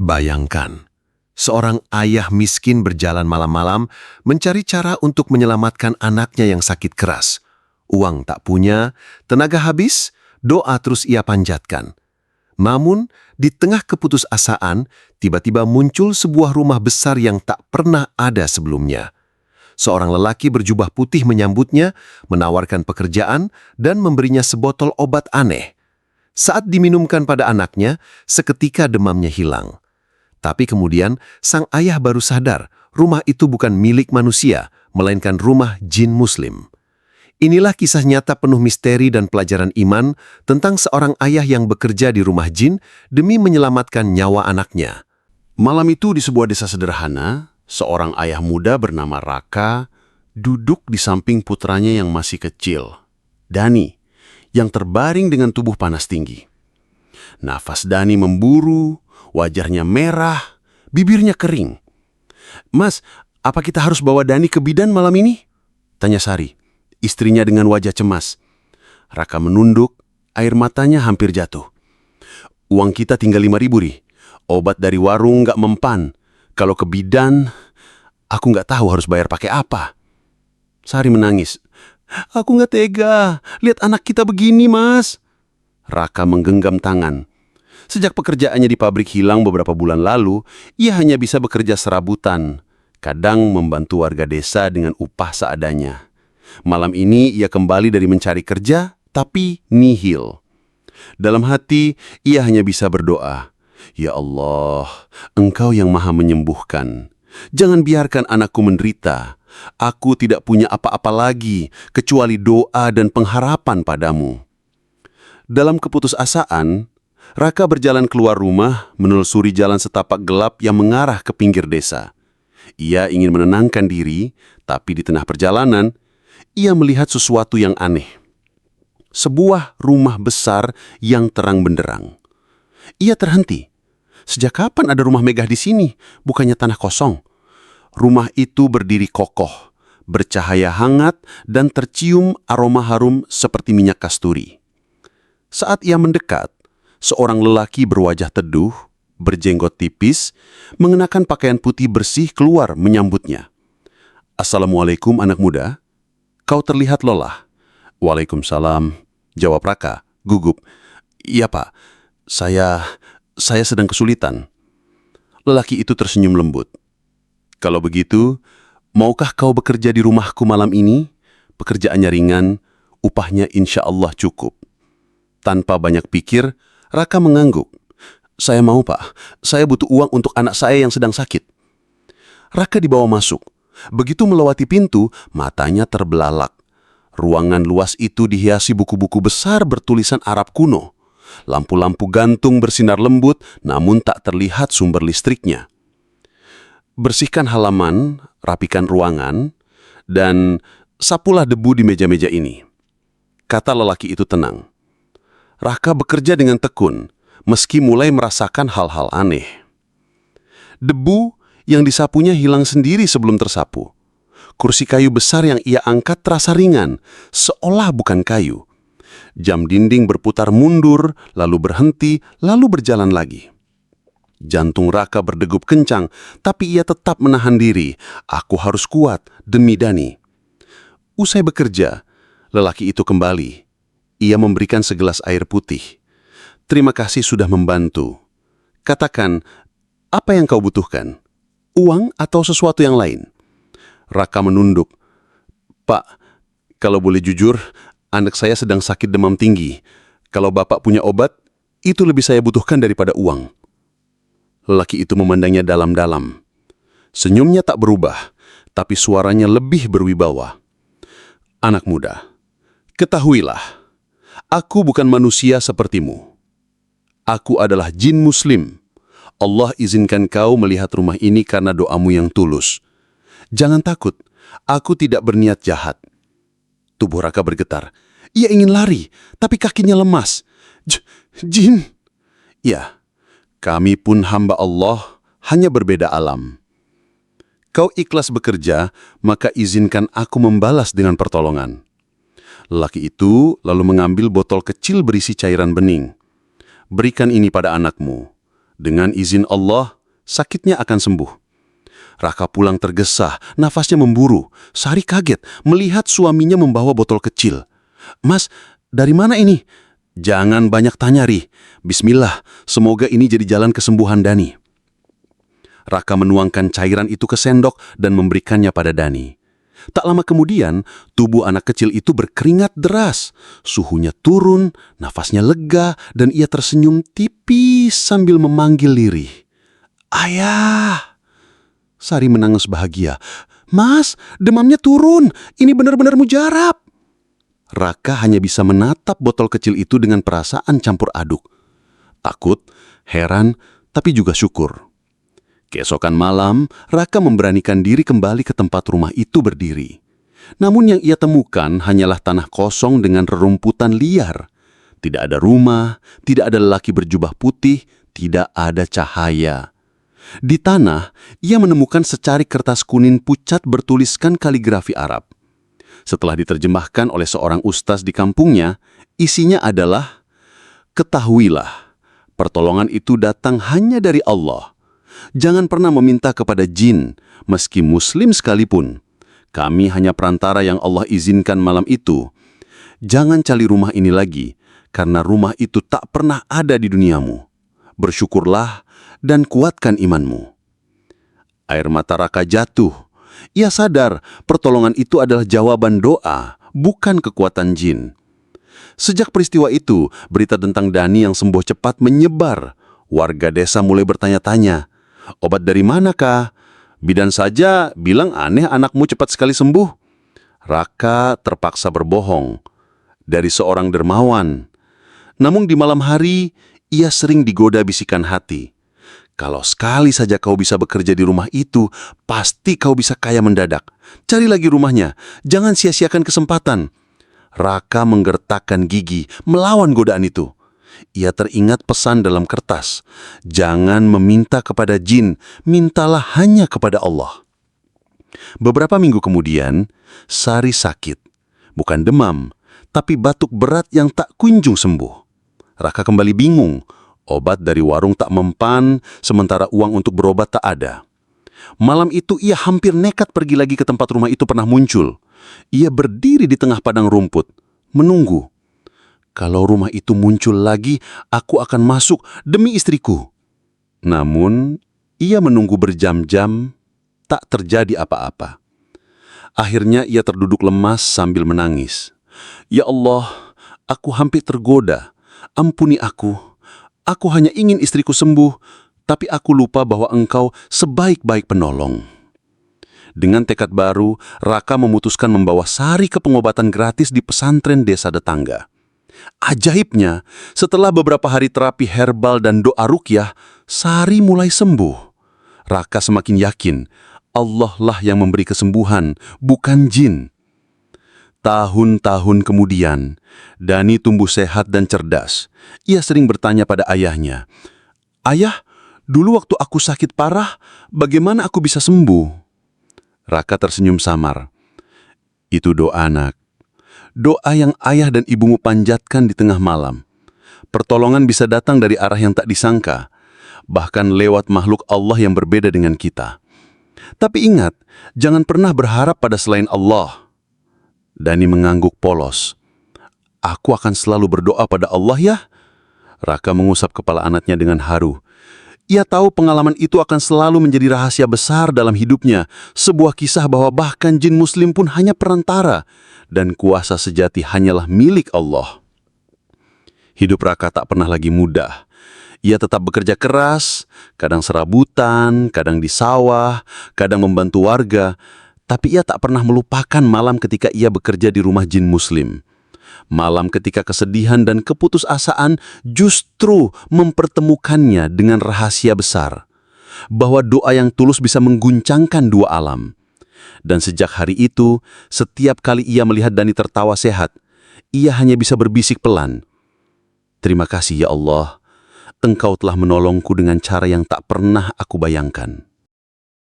Bayangkan, seorang ayah miskin berjalan malam-malam mencari cara untuk menyelamatkan anaknya yang sakit keras. Uang tak punya, tenaga habis, doa terus ia panjatkan. Namun, di tengah keputusasaan, tiba-tiba muncul sebuah rumah besar yang tak pernah ada sebelumnya. Seorang lelaki berjubah putih menyambutnya, menawarkan pekerjaan, dan memberinya sebotol obat aneh. Saat diminumkan pada anaknya, seketika demamnya hilang. Tapi kemudian, sang ayah baru sadar, rumah itu bukan milik manusia, melainkan rumah jin muslim. Inilah kisah nyata penuh misteri dan pelajaran iman tentang seorang ayah yang bekerja di rumah jin demi menyelamatkan nyawa anaknya. Malam itu di sebuah desa sederhana, seorang ayah muda bernama Raka duduk di samping putranya yang masih kecil, Dani, yang terbaring dengan tubuh panas tinggi. Nafas Dani memburu, wajahnya merah, bibirnya kering. "Mas, apa kita harus bawa Dani ke bidan malam ini?" tanya Sari, istrinya dengan wajah cemas. Raka menunduk, air matanya hampir jatuh. "Uang kita tinggal 5.000, Ri. Obat dari warung nggak mempan. Kalau ke bidan, aku nggak tahu harus bayar pakai apa." Sari menangis. "Aku nggak tega. Lihat anak kita begini, Mas." Raka menggenggam tangan. Sejak pekerjaannya di pabrik hilang beberapa bulan lalu, ia hanya bisa bekerja serabutan. Kadang membantu warga desa dengan upah seadanya. Malam ini ia kembali dari mencari kerja, tapi nihil. Dalam hati, ia hanya bisa berdoa, "Ya Allah, Engkau yang maha menyembuhkan. Jangan biarkan anakku menderita. Aku tidak punya apa-apa lagi, kecuali doa dan pengharapan padamu." Dalam keputusasaan, Raka berjalan keluar rumah, menelusuri jalan setapak gelap yang mengarah ke pinggir desa. Ia ingin menenangkan diri, tapi di tengah perjalanan, ia melihat sesuatu yang aneh. Sebuah rumah besar yang terang benderang. Ia terhenti. Sejak kapan ada rumah megah di sini? Bukannya tanah kosong. Rumah itu berdiri kokoh, bercahaya hangat dan tercium aroma harum seperti minyak kasturi. Saat ia mendekat, seorang lelaki berwajah teduh, berjenggot tipis, mengenakan pakaian putih bersih keluar menyambutnya. "Assalamualaikum anak muda. Kau terlihat lelah." "Waalaikumsalam," jawab Raka, gugup. "Iya Pak, saya sedang kesulitan." Lelaki itu tersenyum lembut. "Kalau begitu, maukah kau bekerja di rumahku malam ini? Pekerjaannya ringan, upahnya insya Allah cukup." Tanpa banyak pikir, Raka mengangguk. "Saya mau Pak, saya butuh uang untuk anak saya yang sedang sakit." Raka dibawa masuk. Begitu melewati pintu, matanya terbelalak. Ruangan luas itu dihiasi buku-buku besar bertulisan Arab kuno. Lampu-lampu gantung bersinar lembut, namun tak terlihat sumber listriknya. "Bersihkan halaman, rapikan ruangan, dan sapulah debu di meja-meja ini," kata lelaki itu tenang. Raka bekerja dengan tekun, meski mulai merasakan hal-hal aneh. Debu yang disapunya hilang sendiri sebelum tersapu. Kursi kayu besar yang ia angkat terasa ringan, seolah bukan kayu. Jam dinding berputar mundur, lalu berhenti, lalu berjalan lagi. Jantung Raka berdegup kencang, tapi ia tetap menahan diri. "Aku harus kuat, demi Dani." Usai bekerja, lelaki itu kembali. Ia memberikan segelas air putih. "Terima kasih sudah membantu. Katakan, apa yang kau butuhkan? Uang atau sesuatu yang lain?" Raka menunduk. "Pak, kalau boleh jujur, anak saya sedang sakit demam tinggi. Kalau Bapak punya obat, itu lebih saya butuhkan daripada uang." Lelaki itu memandangnya dalam-dalam. Senyumnya tak berubah, tapi suaranya lebih berwibawa. "Anak muda, ketahuilah, aku bukan manusia sepertimu. Aku adalah jin muslim. Allah izinkan kau melihat rumah ini karena doamu yang tulus. Jangan takut, aku tidak berniat jahat." Tubuh Raka bergetar. Ia ingin lari, tapi kakinya lemas. "Jin?" "Ya, kami pun hamba Allah, hanya berbeda alam. Kau ikhlas bekerja, maka izinkan aku membalas dengan pertolongan." Lelaki itu lalu mengambil botol kecil berisi cairan bening. "Berikan ini pada anakmu. Dengan izin Allah, sakitnya akan sembuh. Raka pulang tergesa, nafasnya memburu. Sari kaget melihat suaminya membawa botol kecil. "Mas, dari mana ini?" "Jangan banyak tanya, Ri. Bismillah, semoga ini jadi jalan kesembuhan Dani." Raka menuangkan cairan itu ke sendok dan memberikannya pada Dani. Tak lama kemudian, tubuh anak kecil itu berkeringat deras. Suhunya turun, nafasnya lega, dan ia tersenyum tipis sambil memanggil lirih. "Ayah!" Sari menangis bahagia. "Mas, demamnya turun. Ini benar-benar mujarab." Raka hanya bisa menatap botol kecil itu dengan perasaan campur aduk. Takut, heran, tapi juga syukur. Keesokan malam, Raka memberanikan diri kembali ke tempat rumah itu berdiri. Namun yang ia temukan hanyalah tanah kosong dengan rerumputan liar. Tidak ada rumah, tidak ada lelaki berjubah putih, tidak ada cahaya. Di tanah, ia menemukan secari kertas kuning pucat bertuliskan kaligrafi Arab. Setelah diterjemahkan oleh seorang ustaz di kampungnya, isinya adalah, "Ketahuilah, pertolongan itu datang hanya dari Allah. Jangan pernah meminta kepada jin, meski muslim sekalipun. Kami hanya perantara yang Allah izinkan malam itu. Jangan cari rumah ini lagi, karena rumah itu tak pernah ada di duniamu. Bersyukurlah dan kuatkan imanmu." Air mata Raka jatuh. Ia sadar pertolongan itu adalah jawaban doa, bukan kekuatan jin. Sejak peristiwa itu, berita tentang Dani yang sembuh cepat menyebar. Warga desa mulai bertanya-tanya, "Obat dari mana, Kak? Bidan saja bilang aneh anakmu cepat sekali sembuh." Raka terpaksa berbohong. Dari seorang dermawan. Namun di malam hari, ia sering digoda bisikan hati. "Kalau sekali saja kau bisa bekerja di rumah itu, pasti kau bisa kaya mendadak. Cari lagi rumahnya, jangan sia-siakan kesempatan." Raka menggertakkan gigi, melawan godaan itu. Ia teringat pesan dalam kertas, "Jangan meminta kepada jin, mintalah hanya kepada Allah." Beberapa minggu kemudian, Sari sakit. Bukan demam, tapi batuk berat yang tak kunjung sembuh. Raka kembali bingung. Obat dari warung tak mempan, sementara uang untuk berobat tak ada. Malam itu ia hampir nekat pergi lagi ke tempat rumah itu pernah muncul. Ia berdiri di tengah padang rumput, menunggu. Kalau rumah itu muncul lagi, aku akan masuk demi istriku. Namun, ia menunggu berjam-jam, tak terjadi apa-apa. Akhirnya ia terduduk lemas sambil menangis. "Ya Allah, aku hampir tergoda. Ampuni aku. Aku hanya ingin istriku sembuh, tapi aku lupa bahwa Engkau sebaik-baik penolong." Dengan tekad baru, Raka memutuskan membawa Sari ke pengobatan gratis di pesantren desa tetangga. Ajaibnya, setelah beberapa hari terapi herbal dan doa ruqyah, Sari mulai sembuh. Raka semakin yakin, Allah lah yang memberi kesembuhan, bukan jin. Tahun-tahun kemudian, Dani tumbuh sehat dan cerdas. Ia sering bertanya pada ayahnya, "Ayah, dulu waktu aku sakit parah, bagaimana aku bisa sembuh?" Raka tersenyum samar. "Itu doa, nak. Doa yang ayah dan ibumu panjatkan di tengah malam. Pertolongan bisa datang dari arah yang tak disangka, bahkan lewat makhluk Allah yang berbeda dengan kita. Tapi ingat, jangan pernah berharap pada selain Allah." Dani mengangguk polos. "Aku akan selalu berdoa pada Allah ya." Raka mengusap kepala anaknya dengan haru. Ia tahu pengalaman itu akan selalu menjadi rahasia besar dalam hidupnya, sebuah kisah bahwa bahkan jin muslim pun hanya perantara, dan kuasa sejati hanyalah milik Allah. Hidup Raka tak pernah lagi mudah. Ia tetap bekerja keras, kadang serabutan, kadang di sawah, kadang membantu warga, tapi ia tak pernah melupakan malam ketika ia bekerja di rumah jin muslim. Malam ketika kesedihan dan keputusasaan justru mempertemukannya dengan rahasia besar, bahwa doa yang tulus bisa mengguncangkan dua alam. Dan sejak hari itu, setiap kali ia melihat Dani tertawa sehat, ia hanya bisa berbisik pelan, "Terima kasih ya Allah, Engkau telah menolongku dengan cara yang tak pernah aku bayangkan."